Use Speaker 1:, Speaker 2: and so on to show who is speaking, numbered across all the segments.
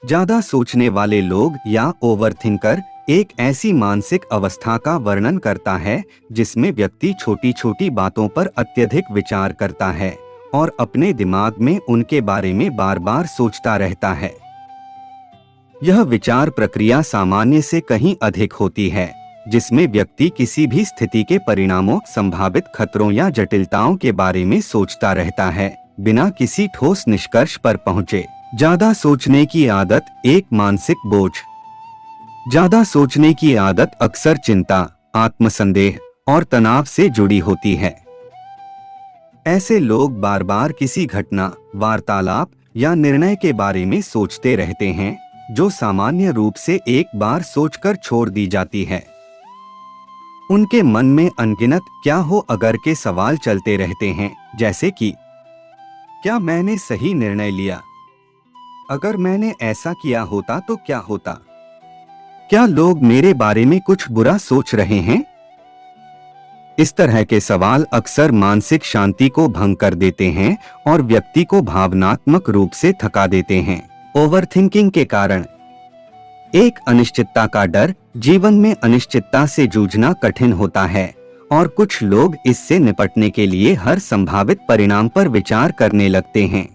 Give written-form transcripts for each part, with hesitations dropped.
Speaker 1: ज्यादा सोचने वाले लोग या ओवरथिंकर एक ऐसी मानसिक अवस्था का वर्णन करता है जिसमें व्यक्ति छोटी छोटी बातों पर अत्यधिक विचार करता है और अपने दिमाग में उनके बारे में बार बार सोचता रहता है। यह विचार प्रक्रिया सामान्य से कहीं अधिक होती है, जिसमें व्यक्ति किसी भी स्थिति के परिणामों, संभावित खतरों या जटिलताओं के बारे में सोचता रहता है, बिना किसी ठोस निष्कर्ष पर पहुंचे। ज्यादा सोचने की आदत एक मानसिक बोझ। ज्यादा सोचने की आदत अक्सर चिंता, आत्मसंदेह और तनाव से जुड़ी होती है। ऐसे लोग बार बार किसी घटना, वार्तालाप या निर्णय के बारे में सोचते रहते हैं, जो सामान्य रूप से एक बार सोचकर छोड़ दी जाती है। उनके मन में अनगिनत क्या हो अगर के सवाल चलते रहते हैं, जैसे कि क्या मैंने सही निर्णय लिया? अगर मैंने ऐसा किया होता तो क्या होता? क्या लोग मेरे बारे में कुछ बुरा सोच रहे हैं? इस तरह के सवाल अक्सर मानसिक शांति को भंग कर देते हैं और व्यक्ति को भावनात्मक रूप से थका देते हैं। ओवरथिंकिंग के कारण एक अनिश्चितता का डर। जीवन में अनिश्चितता से जूझना कठिन होता है और कुछ लोग इससे निपटने के लिए हर संभावित परिणाम पर विचार करने लगते हैं।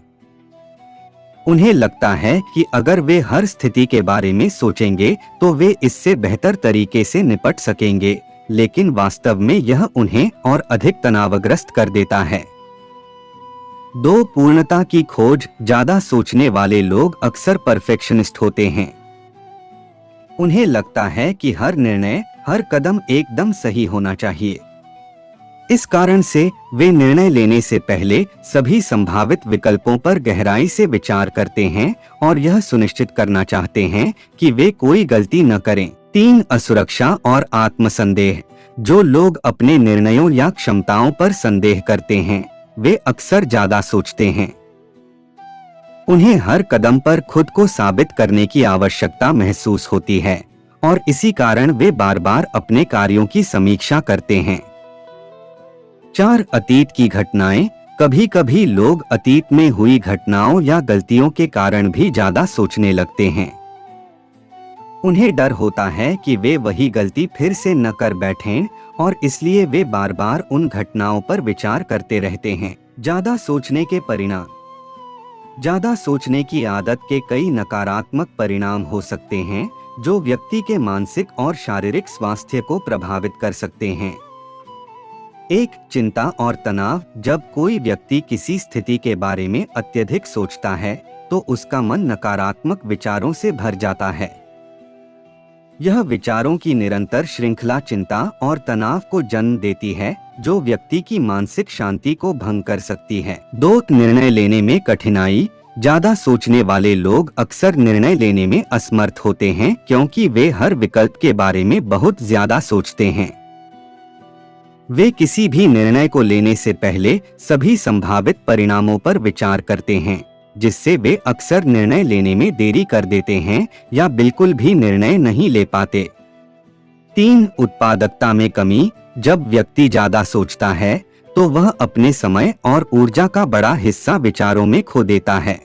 Speaker 1: उन्हें लगता है कि अगर वे हर स्थिति के बारे में सोचेंगे तो वे इससे बेहतर तरीके से निपट सकेंगे, लेकिन वास्तव में यह उन्हें और अधिक तनावग्रस्त कर देता है। 2. पूर्णता की खोज। ज्यादा सोचने वाले लोग अक्सर परफेक्शनिस्ट होते हैं। उन्हें लगता है कि हर निर्णय, हर कदम एकदम सही होना चाहिए। इस कारण से वे निर्णय लेने से पहले सभी संभावित विकल्पों पर गहराई से विचार करते हैं और यह सुनिश्चित करना चाहते हैं कि वे कोई गलती न करें। 3. असुरक्षा और आत्मसंदेह। जो लोग अपने निर्णयों या क्षमताओं पर संदेह करते हैं, वे अक्सर ज्यादा सोचते हैं। उन्हें हर कदम पर खुद को साबित करने की आवश्यकता महसूस होती है और इसी कारण वे बार बार अपने कार्यों की समीक्षा करते हैं। 4. अतीत की घटनाएं। कभी कभी लोग अतीत में हुई घटनाओं या गलतियों के कारण भी ज्यादा सोचने लगते हैं। उन्हें डर होता है कि वे वही गलती फिर से न कर बैठें और इसलिए वे बार बार उन घटनाओं पर विचार करते रहते हैं। ज्यादा सोचने के परिणाम। ज्यादा सोचने की आदत के कई नकारात्मक परिणाम हो सकते हैं जो व्यक्ति के मानसिक और शारीरिक स्वास्थ्य को प्रभावित कर सकते हैं। 1. चिंता और तनाव। जब कोई व्यक्ति किसी स्थिति के बारे में अत्यधिक सोचता है तो उसका मन नकारात्मक विचारों से भर जाता है। यह विचारों की निरंतर श्रृंखला चिंता और तनाव को जन्म देती है, जो व्यक्ति की मानसिक शांति को भंग कर सकती है। 2. निर्णय लेने में कठिनाई। ज्यादा सोचने वाले लोग अक्सर निर्णय लेने में असमर्थ होते हैं क्योंकि वे हर विकल्प के बारे में बहुत ज्यादा सोचते हैं। वे किसी भी निर्णय को लेने से पहले सभी संभावित परिणामों पर विचार करते हैं, जिससे वे अक्सर निर्णय लेने में देरी कर देते हैं या बिल्कुल भी निर्णय नहीं ले पाते। 3. उत्पादकता में कमी। जब व्यक्ति ज्यादा सोचता है तो वह अपने समय और ऊर्जा का बड़ा हिस्सा विचारों में खो देता है।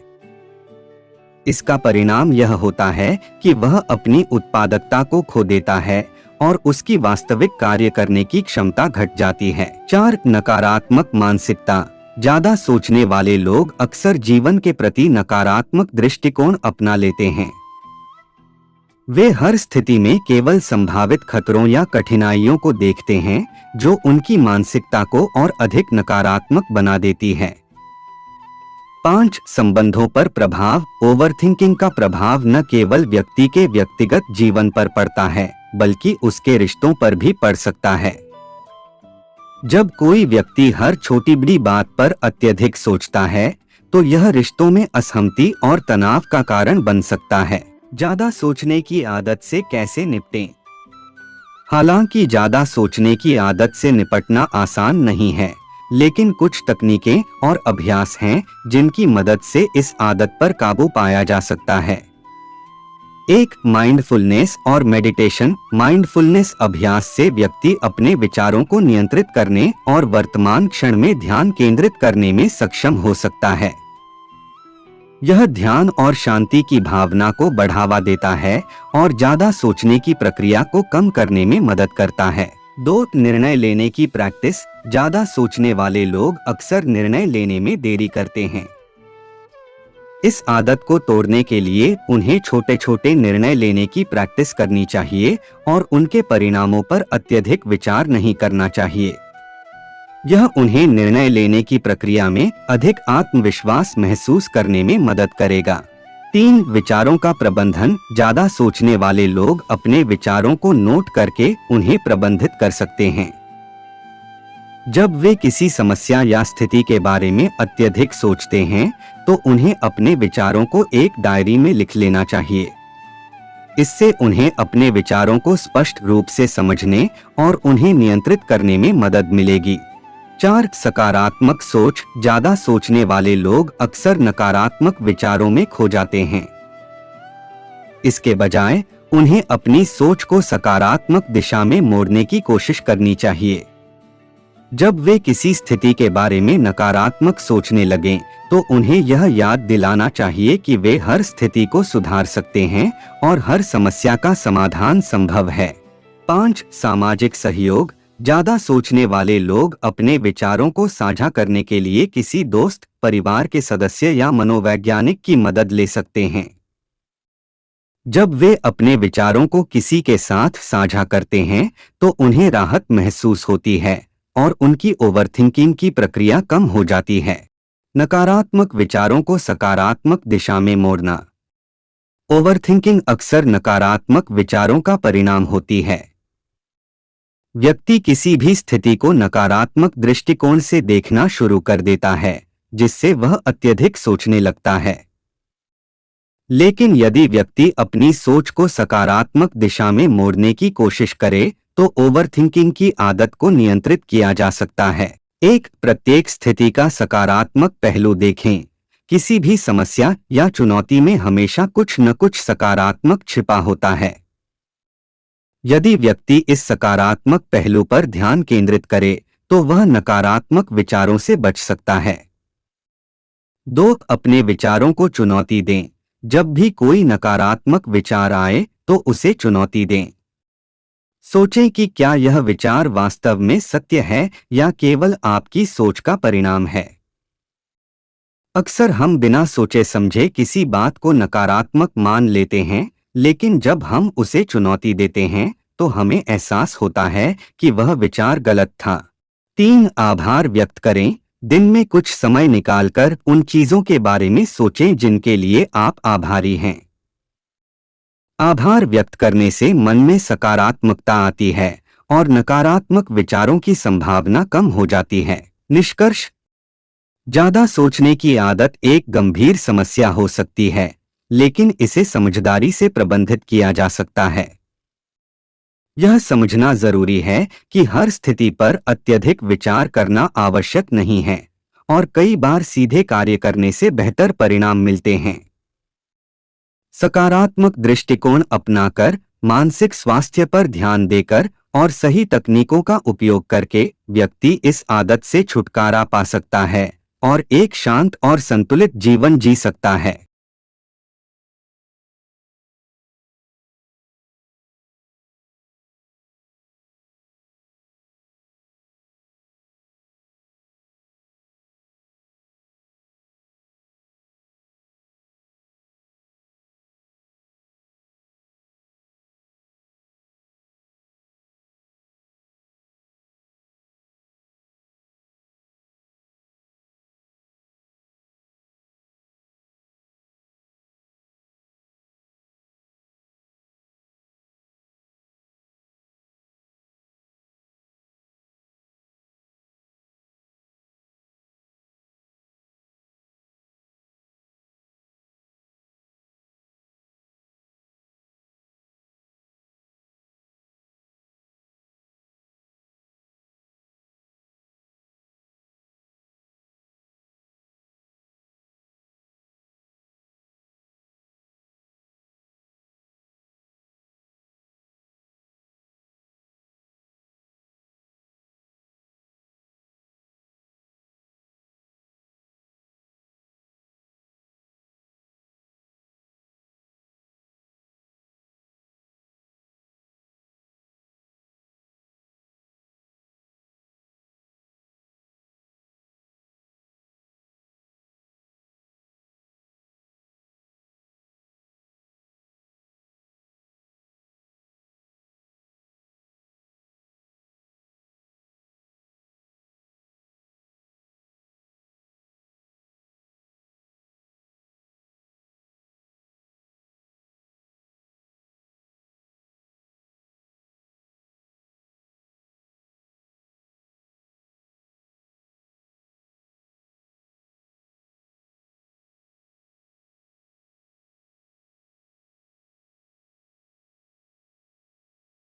Speaker 1: इसका परिणाम यह होता है कि वह अपनी उत्पादकता को खो देता है और उसकी वास्तविक कार्य करने की क्षमता घट जाती है। 4. नकारात्मक मानसिकता। ज्यादा सोचने वाले लोग अक्सर जीवन के प्रति नकारात्मक दृष्टिकोण अपना लेते हैं। वे हर स्थिति में केवल संभावित खतरों या कठिनाइयों को देखते हैं, जो उनकी मानसिकता को और अधिक नकारात्मक बना देती है। 5. संबंधों पर प्रभाव। ओवरथिंकिंग का प्रभाव न केवल व्यक्ति के व्यक्तिगत जीवन पर पड़ता है, बल्कि उसके रिश्तों पर भी पड़ सकता है। जब कोई व्यक्ति हर छोटी बड़ी बात पर अत्यधिक सोचता है, तो यह रिश्तों में असहमति और तनाव का कारण बन सकता है। ज्यादा सोचने की आदत से कैसे निपटें? हालांकि ज्यादा सोचने की आदत से निपटना आसान नहीं है, लेकिन कुछ तकनीकें और अभ्यास हैं जिनकी मदद से इस आदत पर काबू पाया जा सकता है। 1. माइंडफुलनेस और मेडिटेशन। माइंडफुलनेस अभ्यास से व्यक्ति अपने विचारों को नियंत्रित करने और वर्तमान क्षण में ध्यान केंद्रित करने में सक्षम हो सकता है। यह ध्यान और शांति की भावना को बढ़ावा देता है और ज्यादा सोचने की प्रक्रिया को कम करने में मदद करता है। 2. निर्णय लेने की प्रैक्टिस। ज्यादा सोचने वाले लोग अक्सर निर्णय लेने में देरी करते हैं। इस आदत को तोड़ने के लिए उन्हें छोटे छोटे निर्णय लेने की प्रैक्टिस करनी चाहिए और उनके परिणामों पर अत्यधिक विचार नहीं करना चाहिए। यह उन्हें निर्णय लेने की प्रक्रिया में अधिक आत्मविश्वास महसूस करने में मदद करेगा। 3. विचारों का प्रबंधन। ज्यादा सोचने वाले लोग अपने विचारों को नोट करके उन्हें प्रबंधित कर सकते हैं। जब वे किसी समस्या या स्थिति के बारे में अत्यधिक सोचते हैं, तो उन्हें अपने विचारों को एक डायरी में लिख लेना चाहिए। इससे उन्हें अपने विचारों को स्पष्ट रूप से समझने और उन्हें नियंत्रित करने में मदद मिलेगी। 4. सकारात्मक सोच। ज्यादा सोचने वाले लोग अक्सर नकारात्मक विचारों में खो जाते हैं। इसके बजाय उन्हें अपनी सोच को सकारात्मक दिशा में मोड़ने की कोशिश करनी चाहिए। जब वे किसी स्थिति के बारे में नकारात्मक सोचने लगें, तो उन्हें यह याद दिलाना चाहिए कि वे हर स्थिति को सुधार सकते हैं और हर समस्या का समाधान संभव है। 5. सामाजिक सहयोग। ज्यादा सोचने वाले लोग अपने विचारों को साझा करने के लिए किसी दोस्त, परिवार के सदस्य या मनोवैज्ञानिक की मदद ले सकते हैं। जब वे अपने विचारों को किसी के साथ साझा करते हैं, तो उन्हें राहत महसूस होती है और उनकी ओवरथिंकिंग की प्रक्रिया कम हो जाती है। नकारात्मक विचारों को सकारात्मक दिशा में मोड़ना। ओवरथिंकिंग अक्सर नकारात्मक विचारों का परिणाम होती है। व्यक्ति किसी भी स्थिति को नकारात्मक दृष्टिकोण से देखना शुरू कर देता है, जिससे वह अत्यधिक सोचने लगता है। लेकिन यदि व्यक्ति अपनी सोच को सकारात्मक दिशा में मोड़ने की कोशिश करे, तो ओवरथिंकिंग की आदत को नियंत्रित किया जा सकता है। प्रत्येक स्थिति का सकारात्मक पहलू देखें। किसी भी समस्या या चुनौती में हमेशा कुछ न कुछ सकारात्मक छिपा होता है। यदि व्यक्ति इस सकारात्मक पहलू पर ध्यान केंद्रित करे, तो वह नकारात्मक विचारों से बच सकता है। 2. अपने विचारों को चुनौती दें। जब भी कोई नकारात्मक विचार आए, तो उसे चुनौती दें। सोचें कि क्या यह विचार वास्तव में सत्य है या केवल आपकी सोच का परिणाम है। अक्सर हम बिना सोचे समझे किसी बात को नकारात्मक मान लेते हैं, लेकिन जब हम उसे चुनौती देते हैं, तो हमें एहसास होता है कि वह विचार गलत था। 3. आभार व्यक्त करें। दिन में कुछ समय निकालकर उन चीजों के बारे में सोचें जिनके लिए आप आभारी हैं। आभार व्यक्त करने से मन में सकारात्मकता आती है और नकारात्मक विचारों की संभावना कम हो जाती है। निष्कर्ष: ज्यादा सोचने की आदत एक गंभीर समस्या हो सकती है, लेकिन इसे समझदारी से प्रबंधित किया जा सकता है। यह समझना जरूरी है कि हर स्थिति पर अत्यधिक विचार करना आवश्यक नहीं है और कई बार सीधे कार्य करने से बेहतर परिणाम मिलते हैं। सकारात्मक दृष्टिकोण अपनाकर, मानसिक स्वास्थ्य पर ध्यान देकर और सही तकनीकों का उपयोग करके व्यक्ति इस आदत से छुटकारा पा सकता है और एक शांत और संतुलित जीवन जी सकता है।